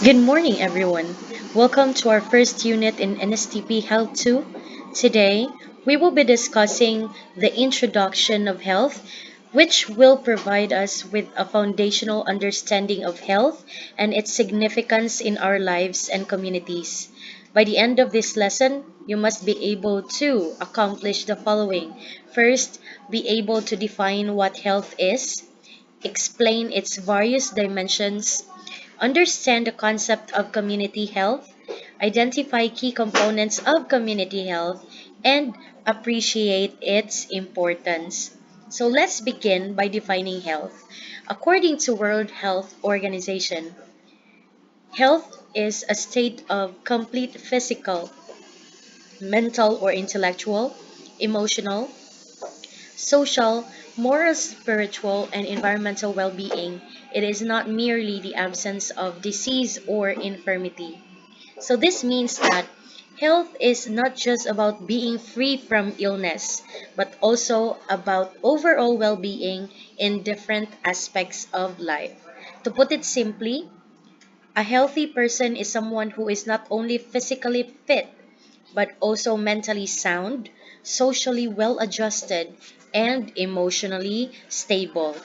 Good morning, everyone. Welcome to our first unit in NSTP Health 2. Today, we will be discussing the introduction of health, which will provide us with a foundational understanding of health and its significance in our lives and communities. By the end of this lesson, you must be able to accomplish the following. First, be able to define what health is, explain its various dimensions, understand the concept of community health, identify key components of community health, and appreciate its importance. So let's begin by defining health. According to World Health Organization, health is a state of complete physical, mental or intellectual, emotional, social, moral, spiritual, and environmental well being. It is not merely the absence of disease or infirmity. So, this means that health is not just about being free from illness, but also about overall well being in different aspects of life. To put it simply, a healthy person is someone who is not only physically fit, but also mentally sound, socially well adjusted, and emotionally stable.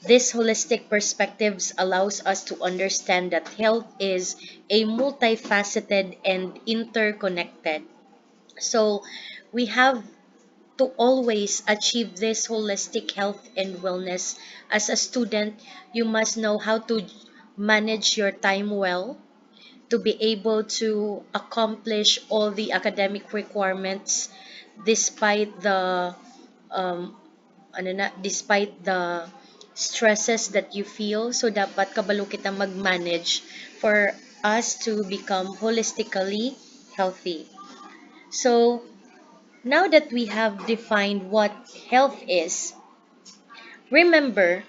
This holistic perspectives allows us to understand that health is a multifaceted and interconnected. So we have to always achieve this holistic health and wellness. As a student, you must know how to manage your time well, to be able to accomplish all the academic requirements despite the um, despite the stresses that you feel. So dapat kabalo kita mag-manage for us to become holistically healthy. So now that we have defined what health is, remember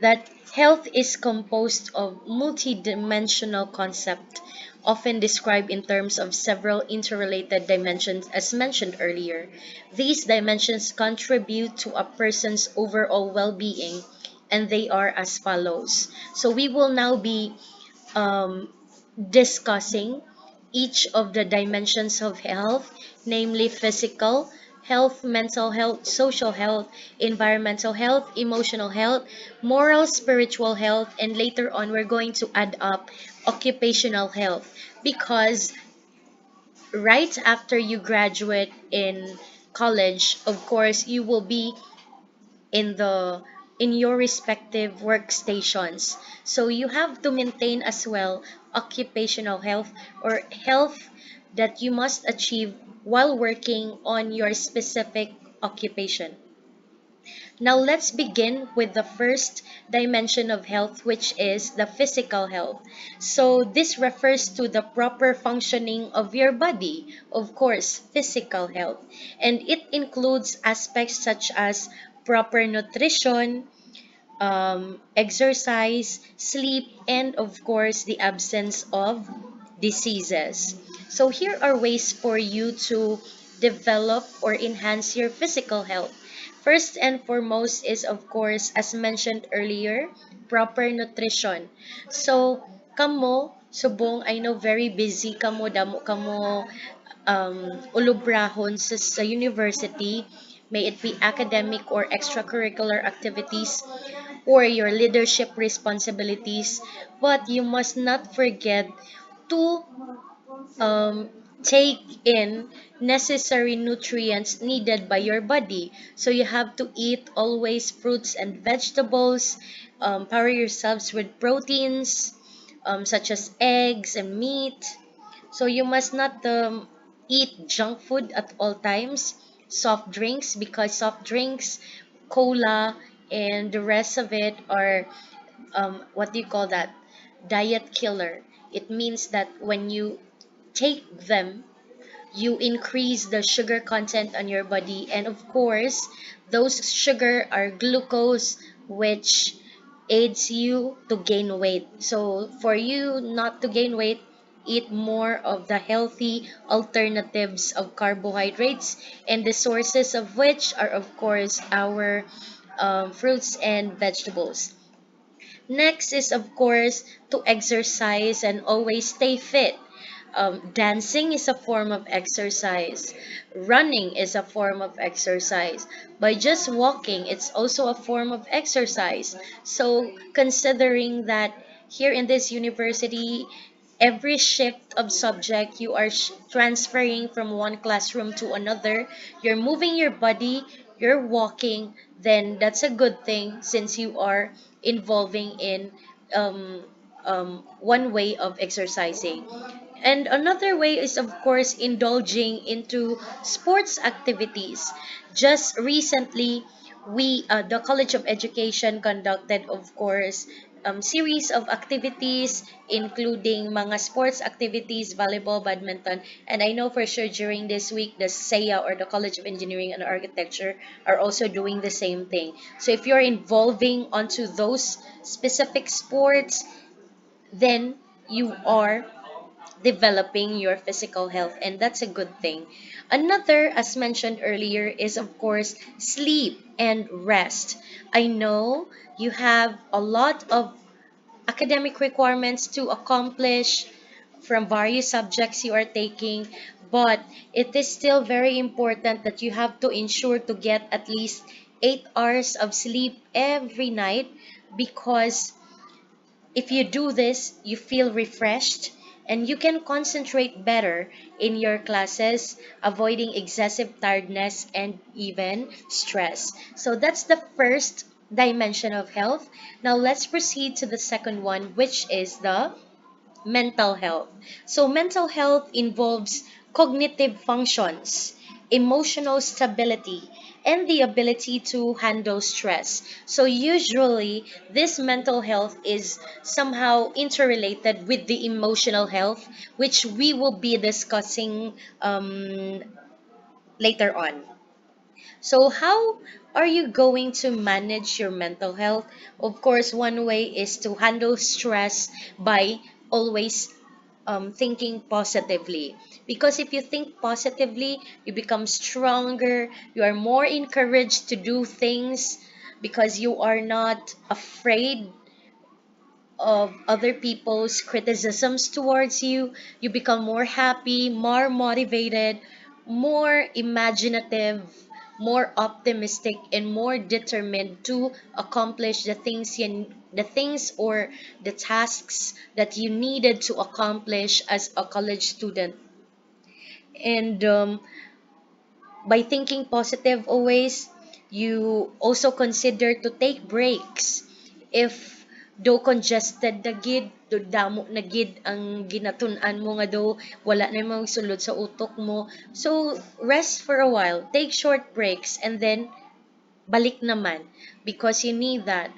that health is composed of multidimensional concepts, often described in terms of several interrelated dimensions as mentioned earlier. These dimensions contribute to a person's overall well-being, and they are as follows. So we will now be um, discussing each of the dimensions of health, namely physical health, mental health, social health, environmental health, emotional health, moral, spiritual health, and later on we're going to add up occupational health because right after you graduate in college, of course, you will be in the in your respective workstations. So you have to maintain as well occupational health or health that you must achieve while working on your specific occupation. Now let's begin with the first dimension of health, which is the physical health. So this refers to the proper functioning of your body, of course, physical health. And it includes aspects such as proper nutrition, exercise, sleep, and of course, the absence of diseases. So, here are ways for you to develop or enhance your physical health. First and foremost is, of course, as mentioned earlier, proper nutrition. So, kamo, subong, I know very busy kamo, damo kamo ulubrahon sa university, may it be academic or extracurricular activities or your leadership responsibilities, but you must not forget to take in necessary nutrients needed by your body. So you have to eat always fruits and vegetables, power yourselves with proteins such as eggs and meat. So you must not eat junk food at all times, soft drinks, because soft drinks, cola, and the rest of it are what do you call that? Diet killer. It means that when you take them, you increase the sugar content on your body, and of course, those sugar are glucose, which aids you to gain weight. So, for you not to gain weight, eat more of the healthy alternatives of carbohydrates, and the sources of which are, of course, our fruits and vegetables. Next is, of course, to exercise and always stay fit. Dancing is a form of exercise. Running is a form of exercise. By just walking, it's also a form of exercise. So, considering that here in this university, every shift of subject, you are transferring from one classroom to another, you're moving your body, you're walking, then that's a good thing since you are involving in um, one way of exercising. And another way is, of course, indulging into sports activities. Just recently, the College of Education conducted, of course, series of activities, including mga sports activities, volleyball, badminton. And I know for sure during this week, the SEA or the College of Engineering and Architecture are also doing the same thing. So if you're involving onto those specific sports, then you are developing your physical health, and that's a good thing. Another, as mentioned earlier, is of course sleep and rest. I know you have a lot of academic requirements to accomplish from various subjects you are taking, but it is still very important that you have to ensure to get at least 8 hours of sleep every night, because if you do this, you feel refreshed and you can concentrate better in your classes, avoiding excessive tiredness and even stress. So that's the first dimension of health. Now let's proceed to the second one, which is the mental health. So, mental health involves cognitive functions, emotional stability, and the ability to handle stress. So, usually, this mental health is somehow interrelated with the emotional health, which we will be discussing later on. So, how are you going to manage your mental health? Of course, one way is to handle stress by always thinking positively. Because if you think positively, you become stronger, you are more encouraged to do things because you are not afraid of other people's criticisms towards you. You become more happy, more motivated, more imaginative, more optimistic, and more determined to accomplish the things or the tasks that you needed to accomplish as a college student. And by thinking positive always, you also consider to take breaks. If do congested na gid, do damo na gid ang ginatun-an mo nga do, wala na yung sulod sa utok mo. So, rest for a while, take short breaks, and then balik naman, because you need that,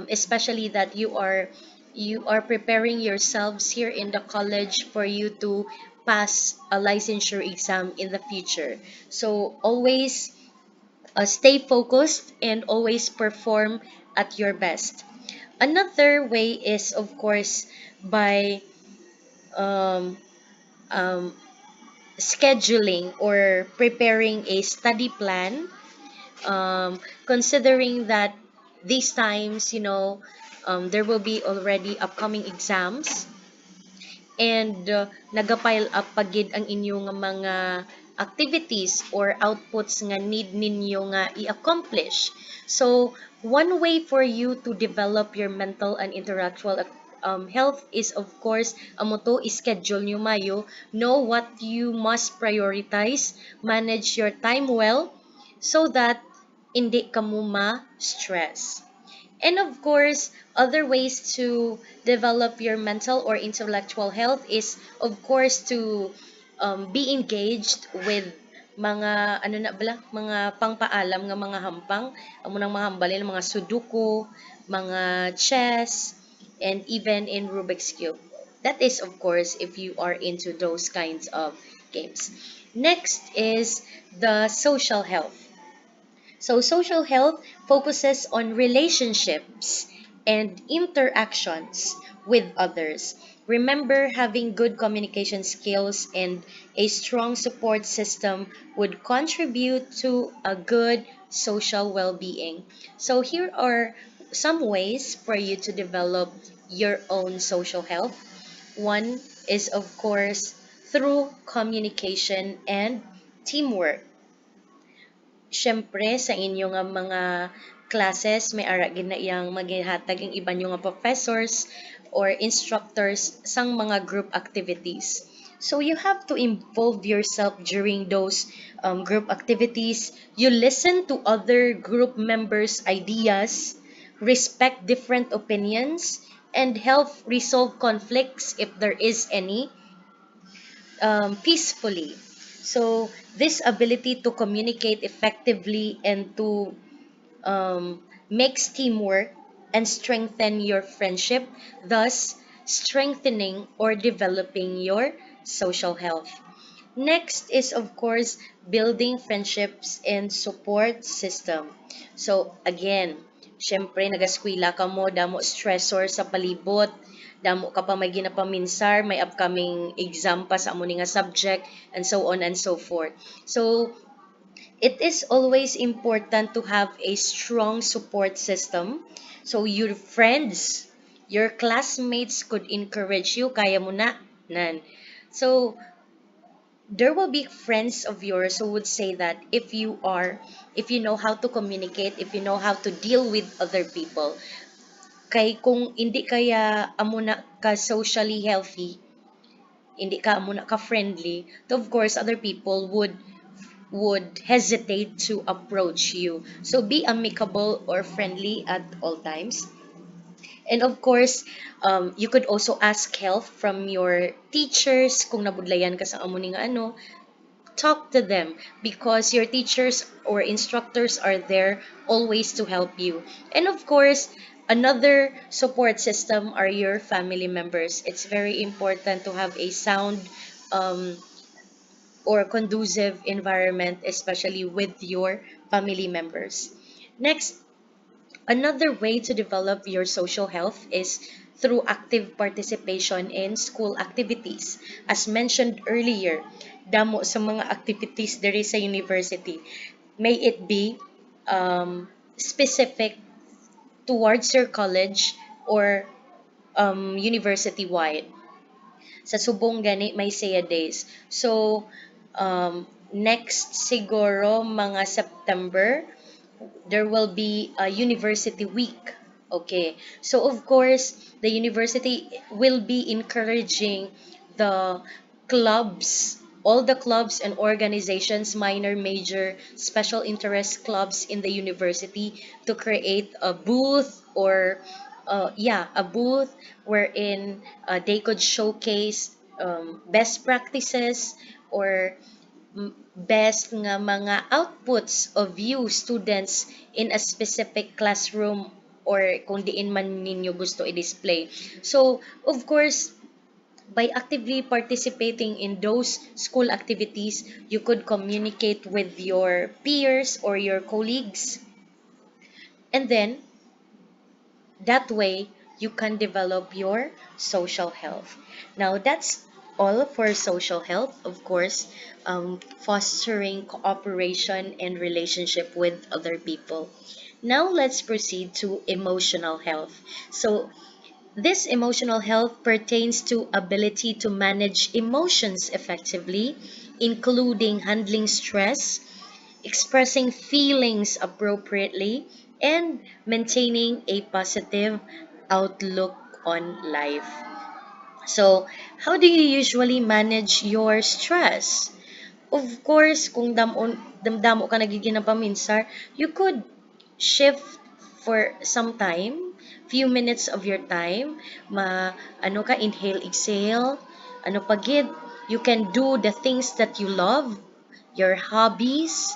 especially that you are preparing yourselves here in the college for you to pass a licensure exam in the future. So always stay focused and always perform at your best. Another way is, of course, by um, um, scheduling or preparing a study plan, considering that these times, there will be already upcoming exams, and nagapile up pagid ang inyong mga activities or outputs nga need ninyo nga i-accomplish. So, one way for you to develop your mental and intellectual health is, of course, amo to schedule nyo mayo, know what you must prioritize, manage your time well, so that hindi ka mo ma-stress. And of course, other ways to develop your mental or intellectual health is, of course, to be engaged with mga ano na bala, mga pangpaalam nga mga hampang, amo nang mga hambalin, mga sudoku, mga chess, and even in Rubik's Cube. That is, of course, if you are into those kinds of games. Next is the social health. So, social health focuses on relationships and interactions with others. Remember, having good communication skills and a strong support system would contribute to a good social well being. So, here are some ways for you to develop your own social health. One is, of course, through communication and teamwork. Siyempre sa inyo nga mga classes may ara gid na iyang maghihatag ang iba nyo nga professors or instructors sang mga group activities. So you have to involve yourself during those group activities. You listen to other group members' ideas, respect different opinions, and help resolve conflicts if there is any peacefully. So, this ability to communicate effectively and to makes teamwork and strengthen your friendship, thus strengthening or developing your social health. Next is, of course, building friendships and support system. So, again, syempre, nagaskwila ka mo, damo stressor sa palibot, damo ka pa may ginapaminsar, may upcoming exam pa sa amo ni nga subject, and so on and so forth. So, it is always important to have a strong support system. So, your friends, your classmates could encourage you, kaya mo na, nan. So, there will be friends of yours who would say that if you know how to communicate, if you know how to deal with other people, kay kung hindi kaya amuna ka socially healthy, hindi ka amuna ka friendly, to of course other people would hesitate to approach you. So be amicable or friendly at all times. And of course, you could also ask help from your teachers kung nabudlayan ka sa amo ni nga ano, talk to them because your teachers or instructors are there always to help you. And of course, another support system are your family members. It's very important to have a sound um, or conducive environment, especially with your family members. Next, another way to develop your social health is through active participation in school activities. As mentioned earlier, damo sa mga activities diri sa university. May it be specific towards your college or university-wide. Sa subong gani may saya days. So, next siguro mga September, there will be a university week. Okay. So of course, the university will be encouraging the clubs, all the clubs and organizations, minor, major, special interest clubs in the university to create a booth or a booth wherein they could showcase best practices or best nga mga outputs of you students in a specific classroom or kung diin man ninyo gusto i-display. So, of course, by actively participating in those school activities, you could communicate with your peers or your colleagues. And then, that way, you can develop your social health. Now, that's all for social health, of course, fostering cooperation and relationship with other people. Now, let's proceed to emotional health. So, this emotional health pertains to ability to manage emotions effectively, including handling stress, expressing feelings appropriately, and maintaining a positive outlook on life. So, how do you usually manage your stress? Of course, kung damdamo ka nagiging ng paminsar, you could shift for some time, few minutes of your time, ano ka, inhale, exhale, ano pagid, you can do the things that you love, your hobbies,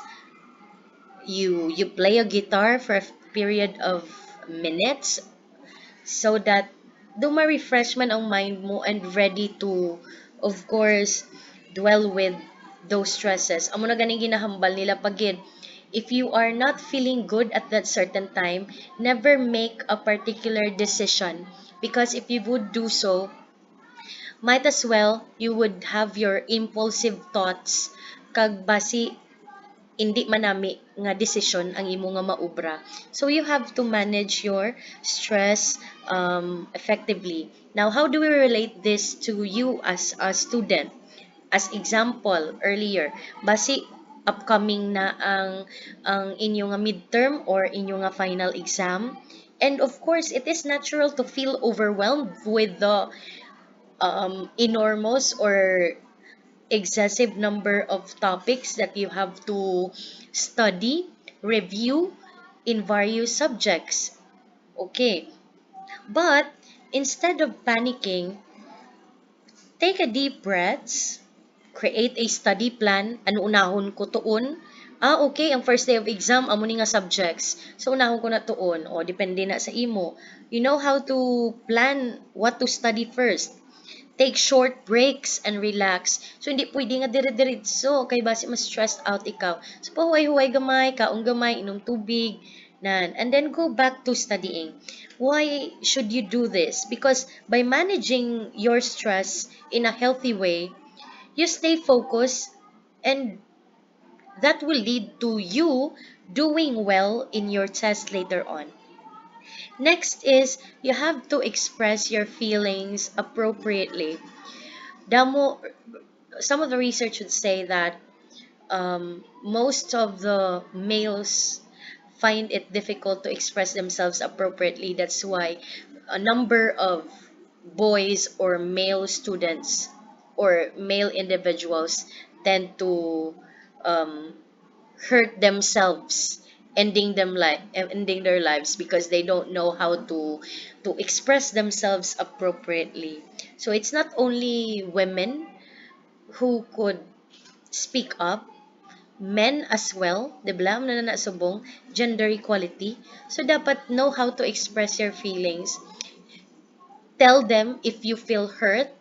you play a guitar for a period of minutes so that refreshment ang mind mo and ready to, of course, dwell with those stresses. Amo na ganing ginahambal nila pagid. If you are not feeling good at that certain time, never make a particular decision because if you would do so, might as well you would have your impulsive thoughts kag basi hindi manami nga desisyon ang imo nga maubra. So you have to manage your stress effectively. Now, how do we relate this to you as a student? As example, earlier, basi upcoming na ang inyo nga midterm or inyo nga final exam. And of course, it is natural to feel overwhelmed with the enormous or excessive number of topics that you have to study, review in various subjects. Okay, but instead of panicking, take a deep breaths, create a study plan, ano unahon ko tuon. Okay, ang first day of exam, amo ni nga subjects. So, unahon ko na tuon. O, depende na sa imo. You know how to plan what to study first. Take short breaks and relax. So, hindi pwede nga dire-diretso. Kay base mas stressed out ikaw. So, pahuway-huway gamay, kaong gamay, inom tubig, nan. And then go back to studying. Why should you do this? Because by managing your stress in a healthy way, you stay focused and that will lead to you doing well in your test later on. Next is you have to express your feelings appropriately. Damo, some of the research would say that most of the males find it difficult to express themselves appropriately. That's why a number of boys or male students or male individuals tend to um, hurt themselves, ending their lives because they don't know how to express themselves appropriately. So it's not only women who could speak up, men as well, di ba? Na nasubong, gender equality. So, dapat know how to express your feelings. Tell them if you feel hurt,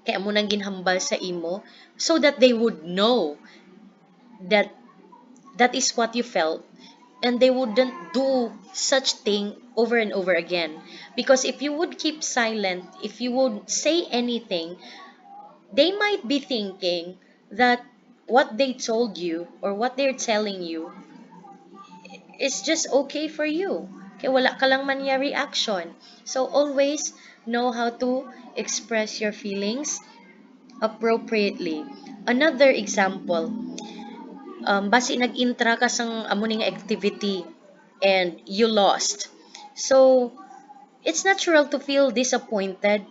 kaya mo nang ginhambal sa imo, so that they would know that that is what you felt and they wouldn't do such thing over and over again. Because if you would keep silent, if you would say anything, they might be thinking that what they told you or what they're telling you is just okay for you. Kaya wala ka lang man niya reaction. So always know how to express your feelings appropriately. Another example, basi nag-intra ka sang amo nga activity and you lost. So it's natural to feel disappointed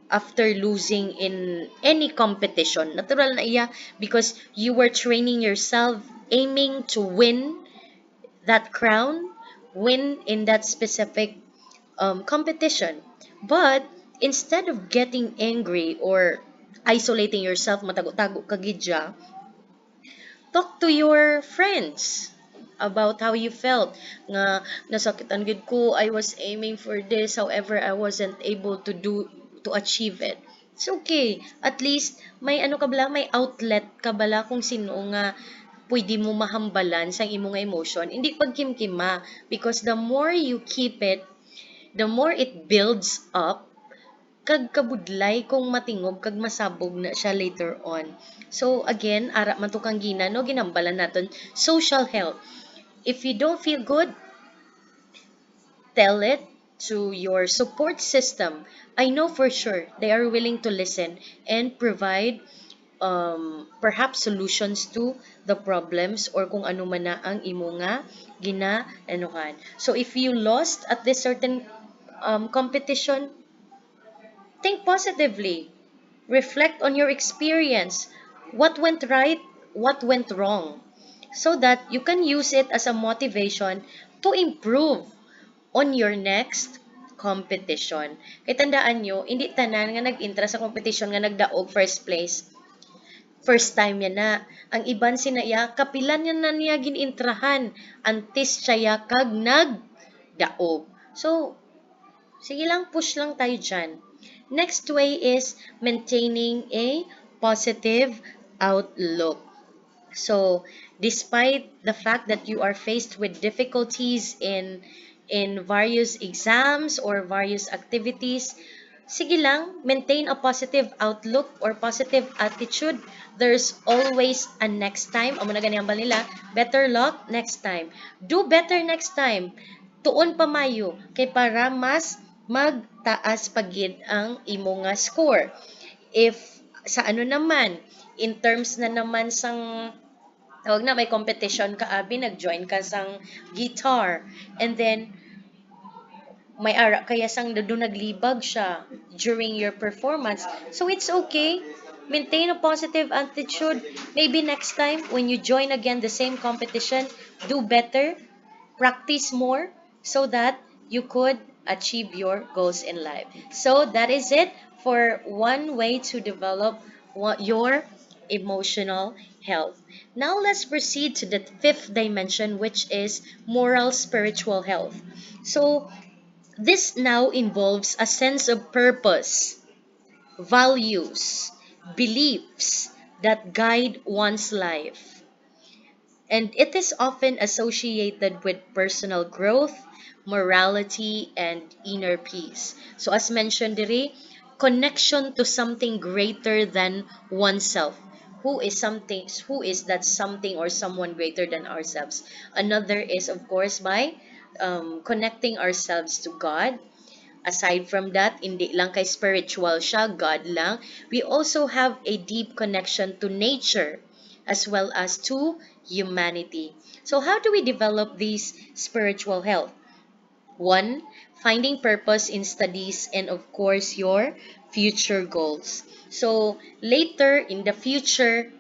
after losing in any competition. Natural na iya because you were training yourself, aiming to win that crown, win in that specific competition. But instead of getting angry or isolating yourself, matago-tago kagidya, talk to your friends about how you felt nga nasakitan gid ko, I was aiming for this, however I wasn't able to achieve it. It's okay, at least may ano ka bala, may outlet ka bala kung sino nga pwede mo mahambalan sa imo nga emotion, hindi pagkimkima, because the more you keep it, the more it builds up, kag kabudlay kung matingob kag masabog na siya later on. So again, ara man to kang gina no ginambalan naton social health. If you don't feel good, tell it to your support system. I know for sure they are willing to listen and provide perhaps solutions to the problems or kung ano man na ang imo nga ginaanuhan. So if you lost at this certain competition, think positively. Reflect on your experience. What went right? What went wrong? So that you can use it as a motivation to improve on your next competition. Kaya tandaan nyo, hindi tanan nga nag-intra sa competition nga nagdaog first place. First time yan na. Ang iban sinaya, kapilan yan na niya ginintrahan. Antes siya kag nagdaog. So, sige lang, push lang tayo dyan. Next way is maintaining a positive outlook. So, despite the fact that you are faced with difficulties in various exams or various activities, sige lang, maintain a positive outlook or positive attitude. There's always a next time. Amo na ganyan ba nila? Better luck next time. Do better next time. Tuon pa mayo kay para mas magtaas pagid ang imo nga score. If sa ano naman, in terms na naman sang tawag na may competition ka abi, nag-join ka sang guitar, and then may ara kaya sang doon naglibag siya during your performance. So it's okay. Maintain a positive attitude. Maybe next time when you join again the same competition, do better, practice more so that you could achieve your goals in life. So that is it for one way to develop your emotional health. Now let's proceed to the fifth dimension, which is moral spiritual health. So this now involves a sense of purpose, values, beliefs that guide one's life. And it is often associated with personal growth, morality, and inner peace. So as mentioned, Diri, connection to something greater than oneself. Who is that something or someone greater than ourselves? Another is, of course, by connecting ourselves to God. Aside from that, hindi lang kay spiritual siya, God lang. We also have a deep connection to nature as well as to humanity. So how do we develop these spiritual health? One, finding purpose in studies and of course your future goals. So later in the future,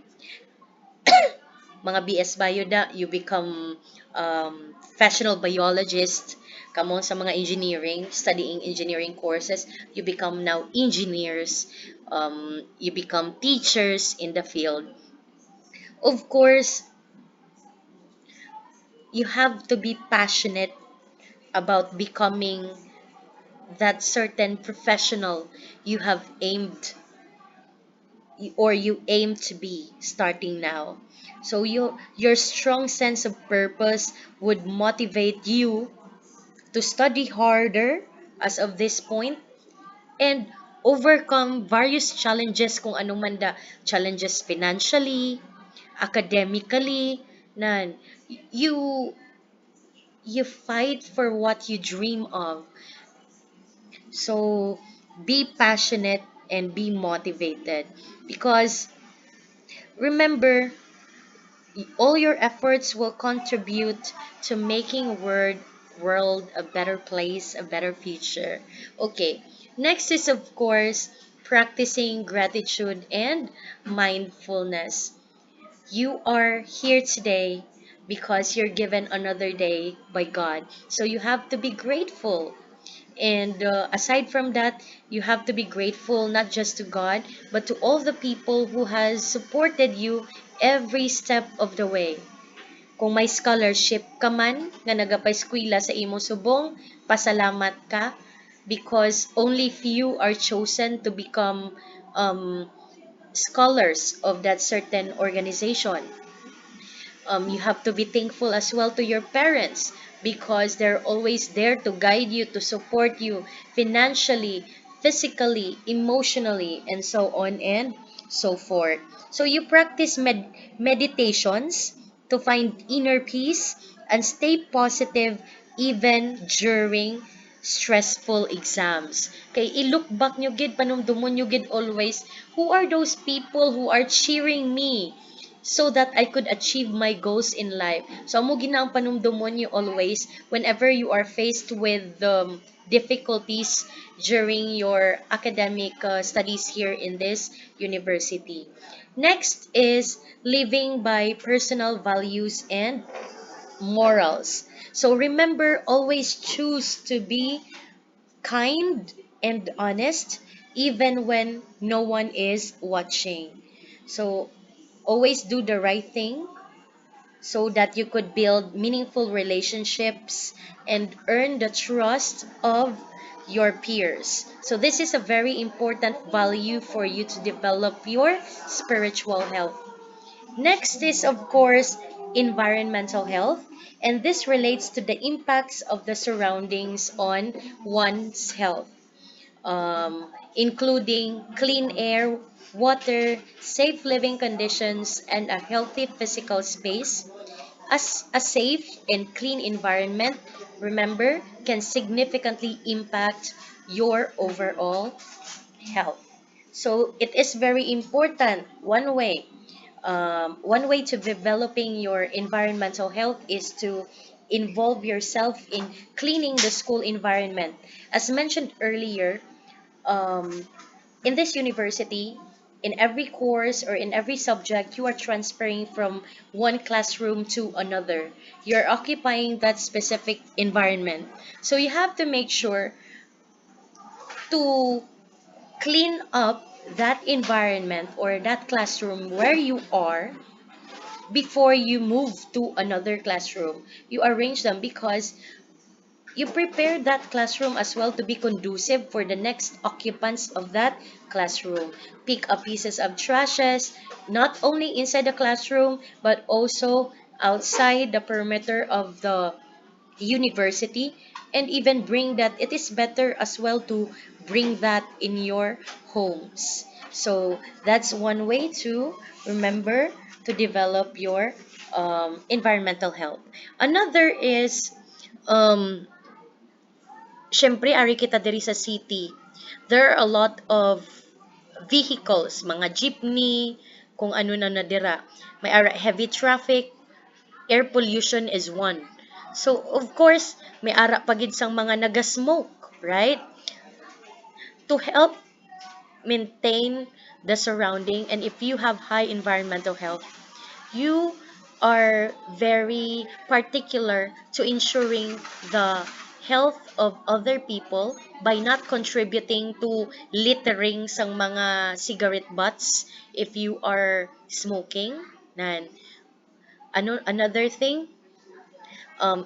mga BS Bio da, you become professional biologist, kamo sa mga engineering, studying engineering courses, you become now engineers, you become teachers in the field. Of course, you have to be passionate about becoming that certain professional you have aimed or you aim to be starting now. So your strong sense of purpose would motivate you to study harder as of this point and overcome various challenges kung anong man da challenges financially, academically, na you you fight for what you dream of. So be passionate and be motivated because remember all your efforts will contribute to making world a better place, a better future. Okay, next is of course practicing gratitude and mindfulness. You are here today because you're given another day by God. So you have to be grateful. And aside from that, you have to be grateful not just to God, but to all the people who has supported you every step of the way. Kung may scholarship ka man nga nagapay-eskwela sa imo subong, pasalamat ka because only few are chosen to become scholars of that certain organization. You have to be thankful as well to your parents because they're always there to guide you, to support you financially, physically, emotionally, and so on and so forth. So you practice meditations to find inner peace and stay positive even during stressful exams. Kay i-look back nyo gid, panumdumon nyo gid always, who are those people who are cheering me so that I could achieve my goals in life. So amo gina ang panumdumon you always whenever you are faced with difficulties during your academic studies here in this university. Next is living by personal values and morals. So remember, always choose to be kind and honest even when no one is watching. So always do the right thing so that you could build meaningful relationships and earn the trust of your peers. So this is a very important value for you to develop your spiritual health. Next is, of course, environmental health, and this relates to the impacts of the surroundings on one's health. including clean air, water, safe living conditions, and a healthy physical space. As a safe and clean environment, remember, can significantly impact your overall health. So it is very important. One way to developing your environmental health is to involve yourself in cleaning the school environment. As mentioned earlier, um, in this university, in every course or in every subject, you are transferring from one classroom to another. You're occupying that specific environment. So you have to make sure to clean up that environment or that classroom where you are before you move to another classroom. You arrange them because you prepare that classroom as well to be conducive for the next occupants of that classroom. Pick up pieces of trashes, not only inside the classroom, but also outside the perimeter of the university, and even bring that. It is better as well to bring that in your homes. So that's one way to remember to develop your environmental health. Another is, um, syempre, ari kita diri sa city. There are a lot of vehicles, mga jeepney, kung ano na nadira. May heavy traffic, air pollution is one. So, of course, may ara pagid sang mga nagasmoke, right? To help maintain the surrounding, and if you have high environmental health, you are very particular to ensuring the health of other people by not contributing to littering sang mga cigarette butts if you are smoking. Nan, another thing,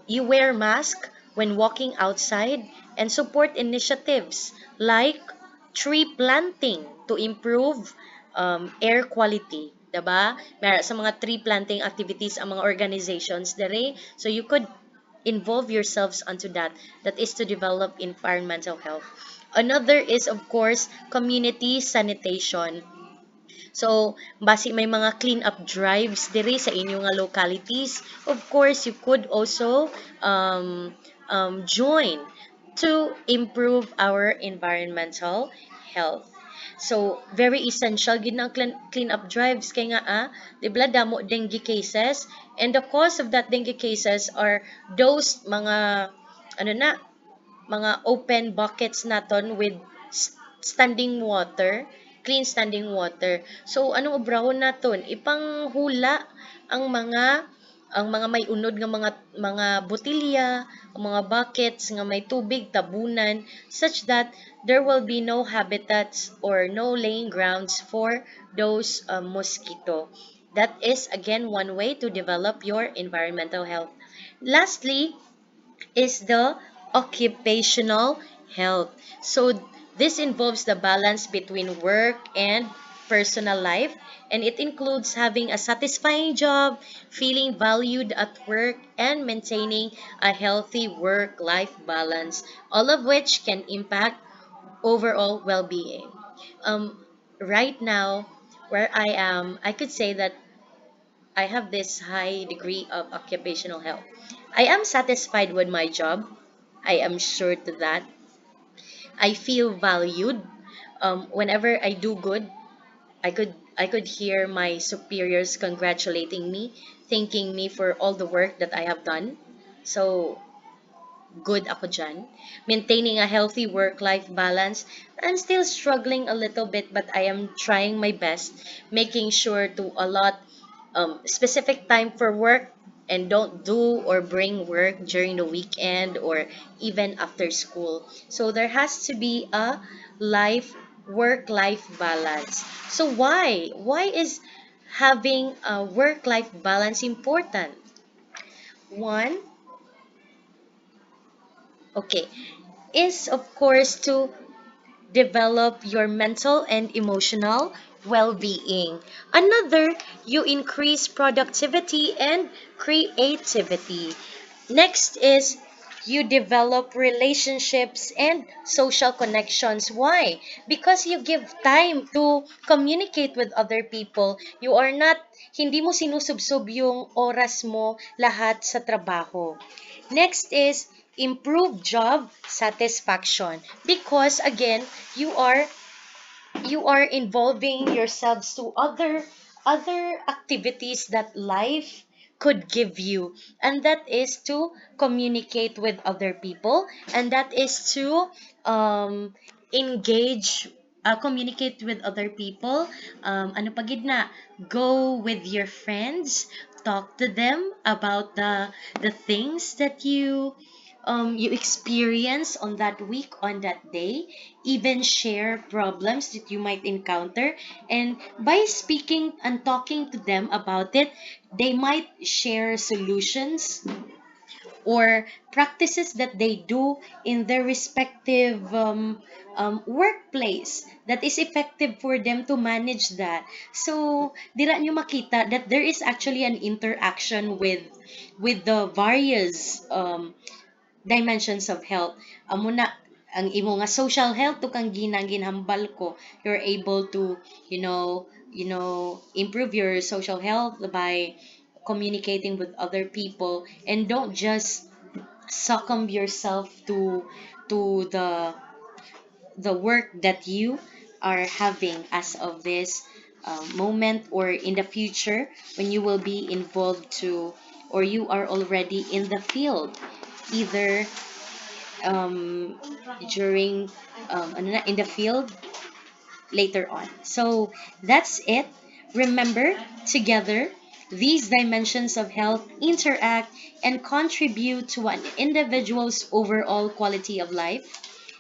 you wear mask when walking outside and support initiatives like tree planting to improve air quality. Diba? Meron sa mga tree planting activities ang mga organizations dere. So you could involve yourselves onto that. That is to develop environmental health. Another is, of course, community sanitation. So, basi may mga clean up drives diri sa inyong nga localities. Of course, you could also join to improve our environmental health. So, very essential gid na ang clean up drives kay nga di ba damo dengue cases, and the cause of that dengue cases are those mga ano na, mga open buckets naton with standing water, clean standing water. So anong obrahon naton? Ipanghula ang mga may unod nga mga botilya, ang mga buckets nga may tubig tabunan, such that there will be no habitats or no laying grounds for those mosquito. That is again one way to develop your environmental health. Lastly, is the occupational health. So this involves the balance between work and personal life, and it includes having a satisfying job, feeling valued at work, and maintaining a healthy work-life balance, all of which can impact overall well-being. Um, right now, where I am, I could say that I have this high degree of occupational health. I am satisfied with my job. I am sure to that. I feel valued. Whenever I do good, I could hear my superiors congratulating me, thanking me for all the work that I have done. So good ako dyan. Maintaining a healthy work-life balance. I'm still struggling a little bit, but I am trying my best, making sure to allot specific time for work and don't do or bring work during the weekend or even after school. So there has to be a life work-life balance. So why is having a work-life balance important? One, okay, is of course to develop your mental and emotional well-being. Another, you increase productivity and creativity. Next is you develop relationships and social connections. Why? Because you give time to communicate with other people. You are not, hindi mo sinusubsob yung oras mo lahat sa trabaho. Next is improve job satisfaction, because again you are involving yourselves to other activities that life could give you, and that is to communicate with other people, and that is to engage, communicate with other people, ano pa gid na, go with your friends, talk to them about the things that you experience on that week, on that day, even share problems that you might encounter. And by speaking and talking to them about it, they might share solutions or practices that they do in their respective workplace that is effective for them to manage that. So, dira nyo makita that there is actually an interaction with the various dimensions of health. Amo na ang imo nga social health to kang ginhambal ko. You're able to, improve your social health by communicating with other people, and don't just succumb yourself to the work that you are having as of this moment, or in the future when you will be involved to, or you are already in the field, either um, during ano na, in the field later on. So that's it. Remember, together, these dimensions of health interact and contribute to an individual's overall quality of life,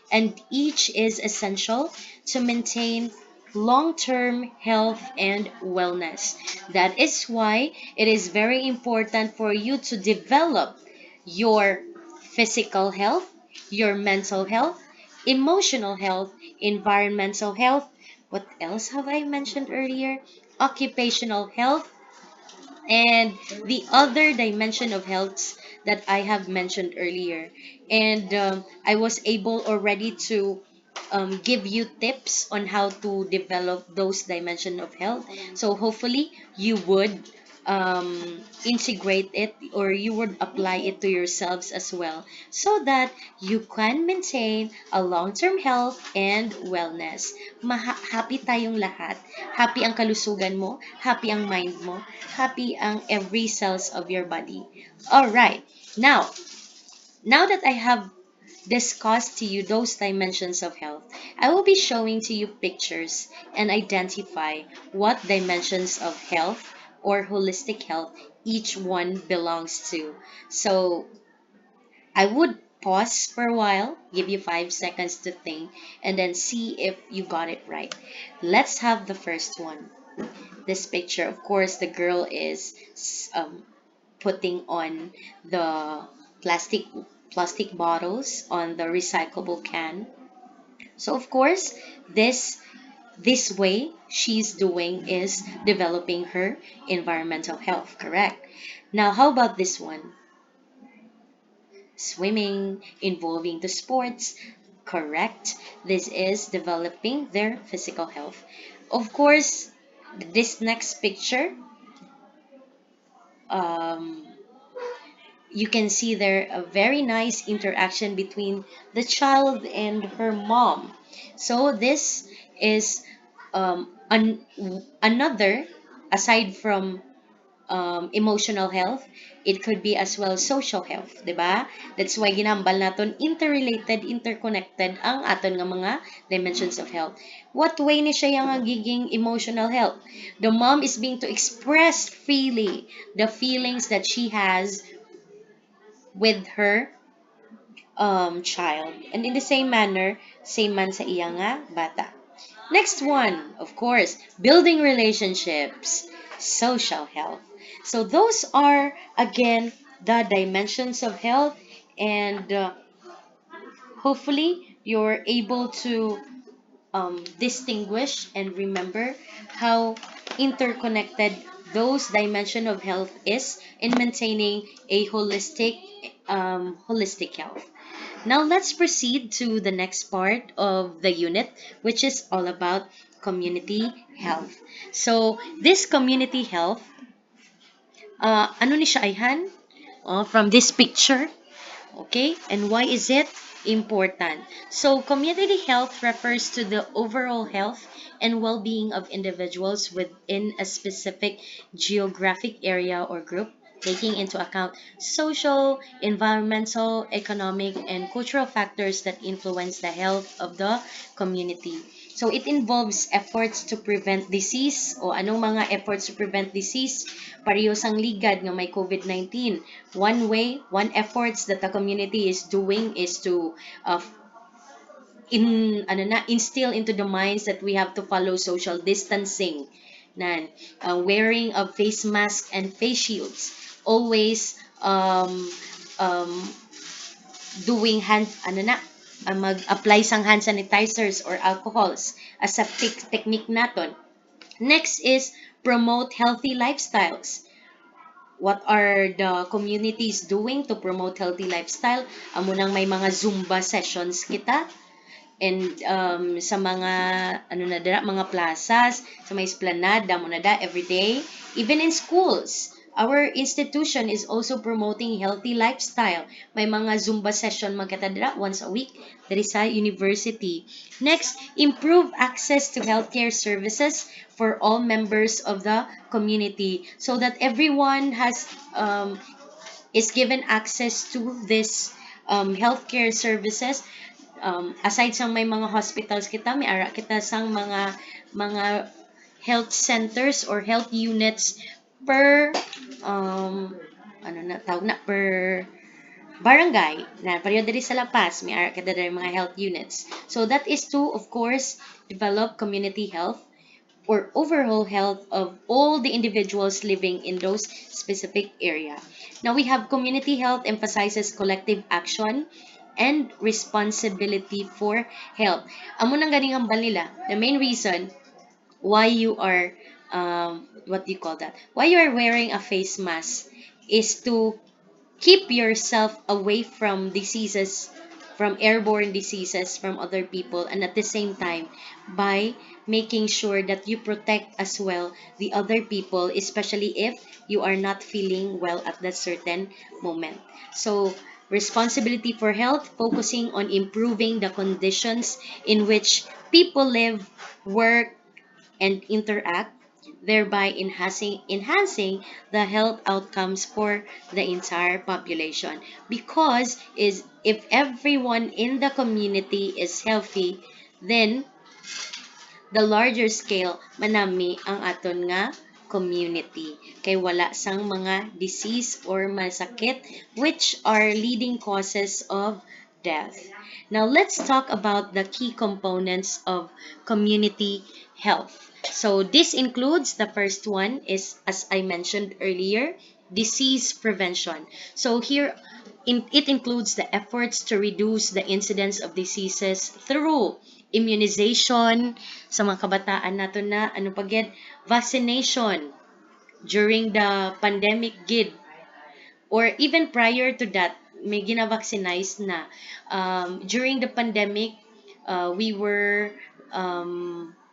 and each is essential to maintain long term health and wellness. That is why it is very important for you to develop your physical health, your mental health, emotional health, environmental health. What else have I mentioned earlier? Occupational health, and the other dimension of health that I have mentioned earlier. And I was able already to give you tips on how to develop those dimension of health. So hopefully you would integrate it, or you would apply it to yourselves as well, so that you can maintain a long-term health and wellness. Happy tayong lahat. Happy ang kalusugan mo, happy ang mind mo, happy ang every cells of your body. All right. Now that I have discussed to you those dimensions of health, I will be showing to you pictures and identify what dimensions of health or holistic health each one belongs to. So I would pause for a while, give you 5 seconds to think, and then see if you got it right. Let's have the first one. This picture, of course, the girl is putting on the plastic plastic bottles on the recyclable can. So of course, this way she's doing is developing her environmental health, correct? Now, how about this one? Swimming, involving the sports, correct? This is developing their physical health. Of course, this next picture, um, you can see there a very nice interaction between the child and her mom. So this is another, aside from emotional health, it could be as well social health, di ba? That's why ginambal naton interrelated, interconnected ang aton nga mga dimensions of health. What way ni siya yung giging emotional health? The mom is being to express freely the feelings that she has with her child. And in the same manner, same man sa iya nga bata. Next one, of course, building relationships, social health. So those are, again, the dimensions of health, and hopefully you're able to distinguish and remember how interconnected those dimension of health is in maintaining a holistic health. Now let's proceed to the next part of the unit, which is all about community health. So this community health, ano ni siya ayhan? From this picture, okay? And why is it important? So community health refers to the overall health and well-being of individuals within a specific geographic area or group, taking into account social, environmental, economic, and cultural factors that influence the health of the community. So it involves efforts to prevent disease o anong mga efforts to prevent disease pareho sang ligad nga may COVID-19. One way, one efforts that the community is doing is to uh, instill into the minds that we have to follow social distancing, nan wearing of face mask and face shields, always um, doing mag-apply sang hand sanitizers or alcohols as a technique naton. Next is promote healthy lifestyles. What are the communities doing to promote healthy lifestyle? Amo nang may mga Zumba sessions kita, and sa mga mga plazas, sa may esplanada mo na da everyday, even in schools. Our institution is also promoting healthy lifestyle. May mga Zumba session magkata dira once a week diri sa university. Next, improve access to healthcare services for all members of the community so that everyone has is given access to this healthcare services. Aside sa may mga hospitals kita, may ara kita sang mga health centers or health units per tawag na per barangay na pareho diri sa Lapas, may ara kita diri mga health units. So that is to, of course, develop community health or overall health of all the individuals living in those specific area. Now we have community health emphasizes collective action and responsibility for health. Amo nang ganing hambal nila. The main reason why you are what do you call that? Why you are wearing a face mask is to keep yourself away from diseases, from airborne diseases from other people, and at the same time by making sure that you protect as well the other people, especially if you are not feeling well at that certain moment. So responsibility for health, focusing on improving the conditions in which people live, work, and interact, thereby enhancing the health outcomes for the entire population. Because is if everyone in the community is healthy, then the larger scale manami ang aton nga community. Kay wala sang mga disease or masakit which are leading causes of death. Now let's talk about the key components of community health. So this includes, the first one is, as I mentioned earlier, disease prevention. So here it includes the efforts to reduce the incidence of diseases through immunization sa mga kabataan nato na ano pa gid, vaccination during the pandemic gid, or even prior to that may gina-vaccinize na. During the pandemic, we were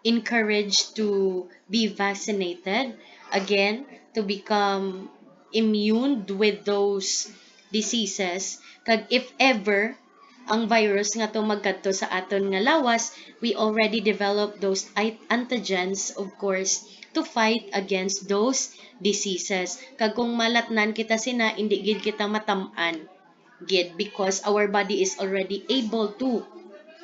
encouraged to be vaccinated again to become immune with those diseases. Kag if ever ang virus nga to magkadto sa aton nga lawas, we already developed those antigens, of course, to fight against those diseases. Kag kung malatnan kita sina, hindi gid kita matamaan gid, because our body is already able to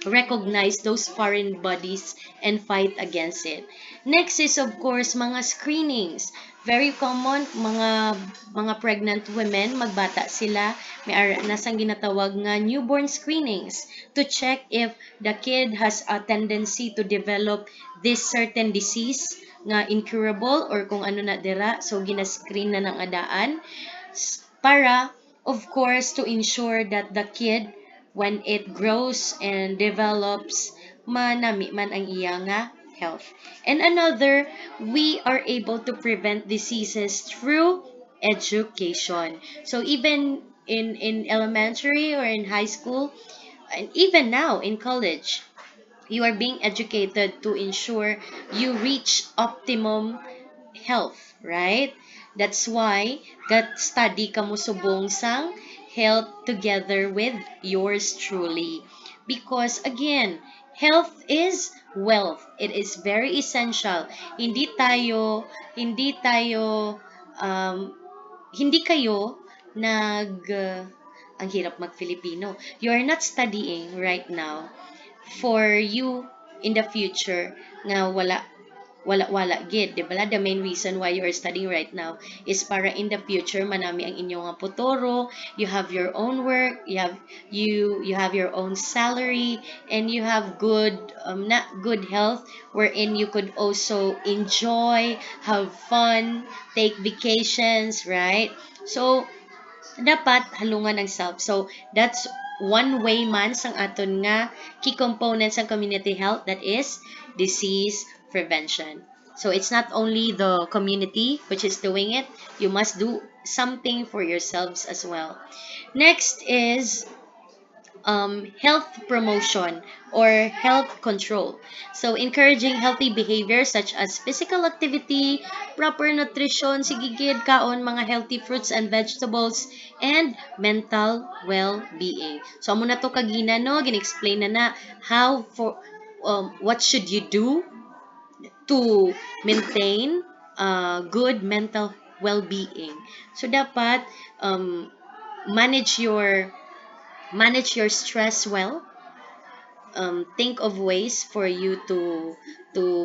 recognize those foreign bodies and fight against it. Next is, of course, mga screenings. Very common, mga pregnant women, magbata sila, may nasang ginatawag nga newborn screenings to check if the kid has a tendency to develop this certain disease nga incurable or kung ano na dira, so gina-screen na ng adaan para, of course, to ensure that the kid, when it grows and develops, manami man ang iya nga health. And another, we are able to prevent diseases through education. So even in elementary or in high school, and even now in college, you are being educated to ensure you reach optimum health, right? That's why got study kamo subong sang health together with yours truly. Because again, health is wealth. It is very essential. Hindi tayo um, hindi kayo ang hirap mag-Filipino. You are not studying right now for you in the future nga wala gid, di ba? The main reason why you are studying right now is para in the future manami ang inyong nga futuro, you have your own work, you have your own salary, and you have not good health wherein you could also enjoy, have fun, take vacations, right? So dapat halungan ang self. So that's one way man sang aton nga key components ng community health, that is disease prevention. So it's not only the community which is doing it, you must do something for yourselves as well. Next is health promotion or health control. So, encouraging healthy behaviors such as physical activity, proper nutrition, sigigid, kaon, mga healthy fruits and vegetables, and mental well-being. So, amo na to kagina, no? Gin-explain na how for what should you do to maintain good mental well-being. So, dapat manage your manage your stress well. Think of ways for you to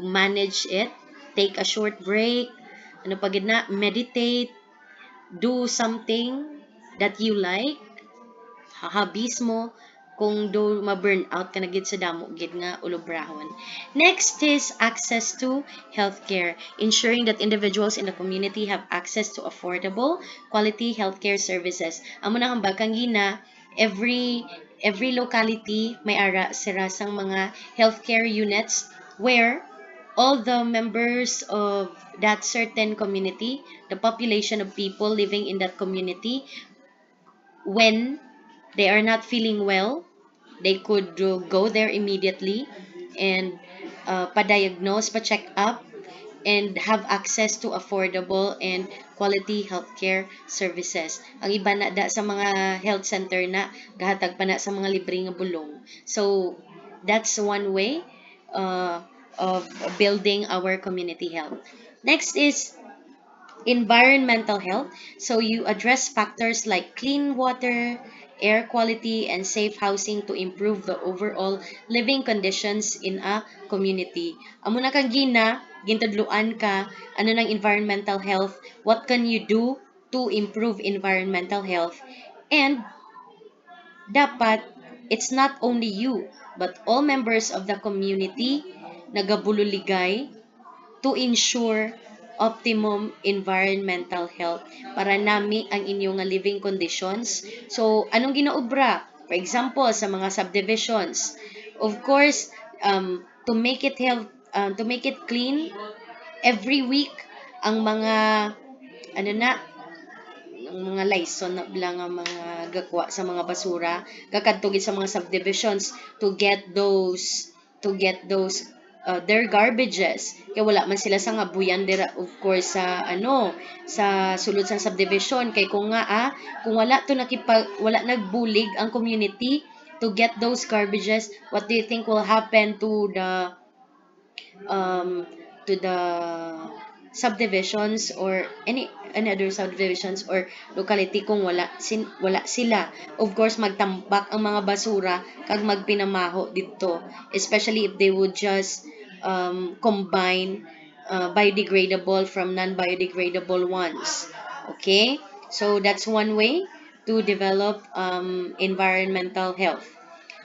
manage it. Take a short break. Ano pa gid na, meditate, do something that you like, hobbies mo, kung do ma-burn out ka na gid sa damo gid nga ulobrahon. Next is access to healthcare, ensuring that individuals in the community have access to affordable, quality healthcare services. Amo na ang bakang gina, every locality may ara sira sang mga healthcare units where all the members of that certain community, the population of people living in that community, when they are not feeling well, they could go there immediately and pa-diagnose, pa-check up, and have access to affordable and quality healthcare services. Ang iba na da sa mga health center na gahatag pa na sa mga libre nga bulong. So that's one way uh, of building our community health. Next is environmental health. So you address factors like clean water, air quality, and safe housing to improve the overall living conditions in a community. Amo na kang gintudluan ka, ano ng environmental health, what can you do to improve environmental health, and dapat it's not only you, but all members of the community nagabululigay to ensure optimum environmental health para nami ang inyong nga living conditions. So, anong ginaobra? For example, sa mga subdivisions. Of course, to make it clean, every week, ang mga, ano na, ang mga liaison na lang ang mga gakwa sa mga basura kakadtugid sa mga subdivisions to get those their garbages kay wala man sila sa nga buyan dira, of course, sa sulod sa subdivision, kay kung wala nagbulig ang community to get those garbages, what do you think will happen um, to the subdivisions or any other subdivisions or locality kung wala sila? Of course, magtambak ang mga basura kag magpinamaho dito, especially if they would just combine biodegradable from non-biodegradable ones. Okay, so that's one way to develop environmental health.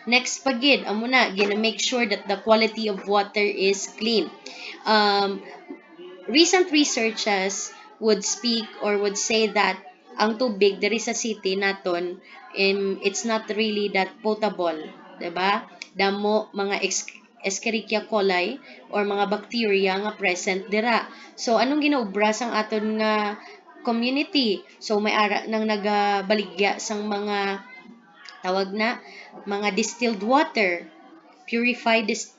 Next pagid, amo na, gina make sure that the quality of water is clean. Um, Recent researches would speak or would say that ang tubig there is a city naton, it's not really that potable, 'di ba? Damo mga Escherichia coli or mga bacteria nga present dira. So anong ginaubra sang aton nga community? So may ara nang nagabaligya sang mga tawag na mga distilled water, purify this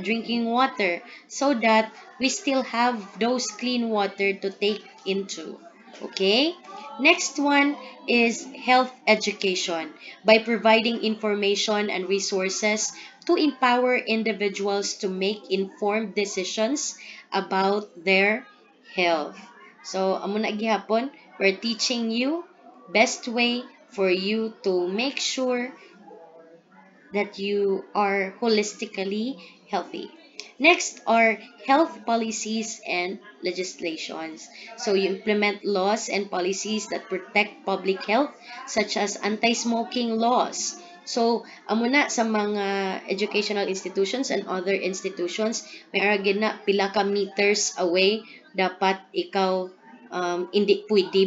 drinking water, so that we still have those clean water to take into. Okay? Next one is health education by providing information and resources to empower individuals to make informed decisions about their health. So, amo na gihapon, we're teaching you best way for you to make sure that you are holistically healthy. Next are health policies and legislations. So you implement laws and policies that protect public health, such as anti-smoking laws. So, amo na sa mga educational institutions and other institutions, may aragin na pila ka meters away dapat ikaw hindi pwede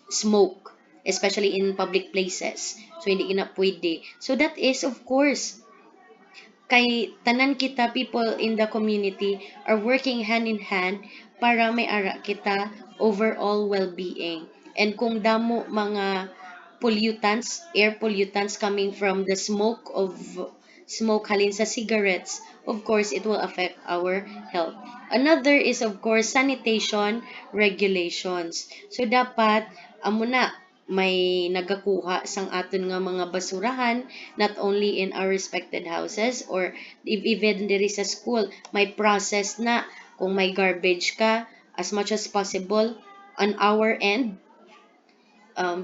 smoke, especially in public places. So, hindi na pwede. So, that is, of course, kay tanan kita people in the community are working hand in hand para may ara kita overall well-being. And kung damo mga pollutants, air pollutants coming from the smoke halin sa cigarettes, of course, it will affect our health. Another is, of course, sanitation regulations. So, dapat, amo na, may nagakuha sang aton nga mga basurahan, not only in our respected houses or if even diri sa school, may process na kung may garbage ka, as much as possible on our end,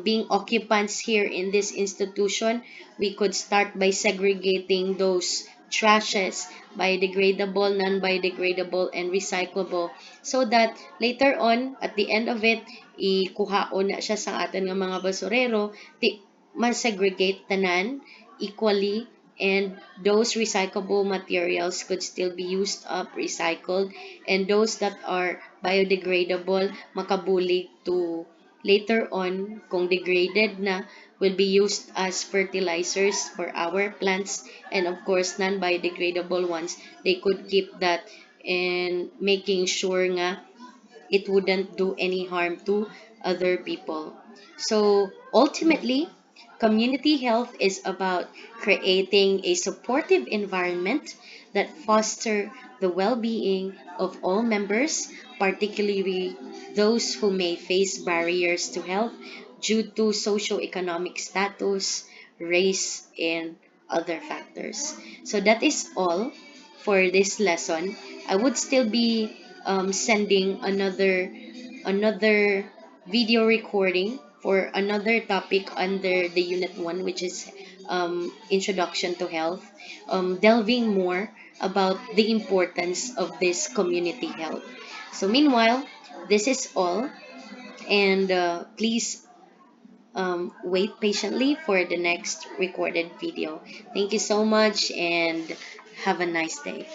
being occupants here in this institution, we could start by segregating those trashes biodegradable, non-biodegradable, and recyclable, so that later on, at the end of it, ikuhaon na siya sa atin ng mga basurero, man-segregate tanan equally, and those recyclable materials could still be used up, recycled, and those that are biodegradable, makabulig to later on, kung degraded na, will be used as fertilizers for our plants, and of course, non-biodegradable ones, they could keep that and making sure nga it wouldn't do any harm to other people. So ultimately, community health is about creating a supportive environment that foster the well-being of all members, particularly those who may face barriers to health due to socioeconomic status, race, and other factors. So that is all for this lesson. I would still be sending another video recording for another topic under the unit 1, which is introduction to health, delving more about the importance of this community health. So meanwhile, this is all, and please wait patiently for the next recorded video. Thank you so much, and have a nice day.